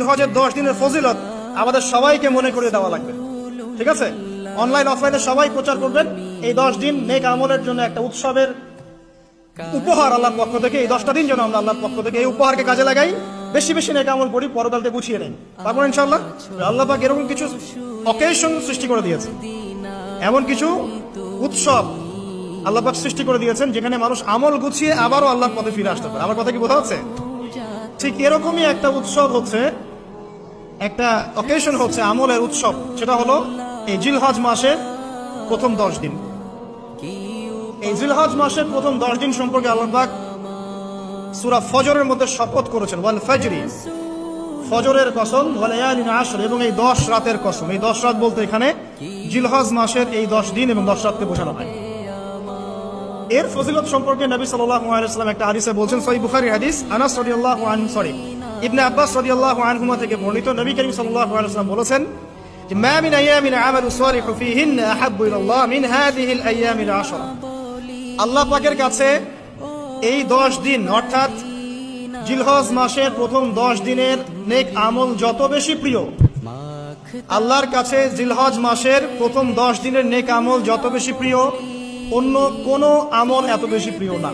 হজের 10 দিনের ফজিলত আমাদের সবাইকে মনে করে দেওয়া লাগবে, ঠিক আছে? অনলাইন অফলাইনে সবাই প্রচার করবেন। এই 10 দিন নেক আমলের জন্য একটা উৎসবের উপহার আল্লাহর পক্ষ থেকে। এই 10টা দিন যেন আমরা আল্লাহর পক্ষ থেকে এই উপহারকে কাজে লাগাই, বেশি বেশি নেক আমল করি, পরকালকে গুছিয়ে নেই। তারপর ইনশাআল্লাহ আল্লাহ পাক এরকম কিছু অকেশন সৃষ্টি করে দিয়েছে, এমন কিছু উৎসব আল্লাহ পাক সৃষ্টি করে দিয়েছেন যেখানে মানুষ আমল গুছিয়ে আবারও আল্লাহর পথে ফিরে আসতে পারে। আমার কথা কি বোঝা যাচ্ছে? ঠিক এরকমই একটা উৎসব হচ্ছে, একটা অকেশন হচ্ছে আমলের উৎসব, সেটা হলো এই জিলহজ মাসের প্রথম 10 দিন। এই জিলহজ মাসের প্রথম 10 দিন সম্পর্কে আল্লাহ পাক সূরা ফজরের মধ্যে শপথ করেছেন, ওয়াল ফাজরি, ফজরের কসম, ওয়াল লায়ালিন আশর, এবং এই 10 রাতের কসম। এই 10 রাত বলতে এখানে জিলহজ মাসের এই 10 দিন এবং 10 রাতকে বোঝানো হয়। এর ফজিলত সম্পর্কে নবী সাল্লাল্লাহু আলাইহি ওয়াসাল্লাম একটা হাদিসে বলছেন, সহিহ বুখারীর হাদিস, আনাস রাদিয়াল্লাহু আনহু ইবনে আব্বাস রাদিয়াল্লাহু আনহুমা থেকে বর্ণিত, নবী করিম সাল্লাল্লাহু আলাইহি ওয়াসাল্লাম বলেছেন যে মা মিন আইয়ামিন আমালু সালিহু ফীহিন্না আহাব্বু ইলাল্লাহ মিন হাযিহিল আইয়ামিল আশরা। আল্লাহ পাকের কাছে এই 10 দিন অর্থাৎ জিলহজ মাসের প্রথম 10 দিনের নেক আমল যত বেশি প্রিয়, আল্লাহর কাছে জিলহজ মাসের প্রথম 10 দিনের নেক আমল যত বেশি প্রিয়, অন্য কোনো আমল এত বেশি প্রিয় না।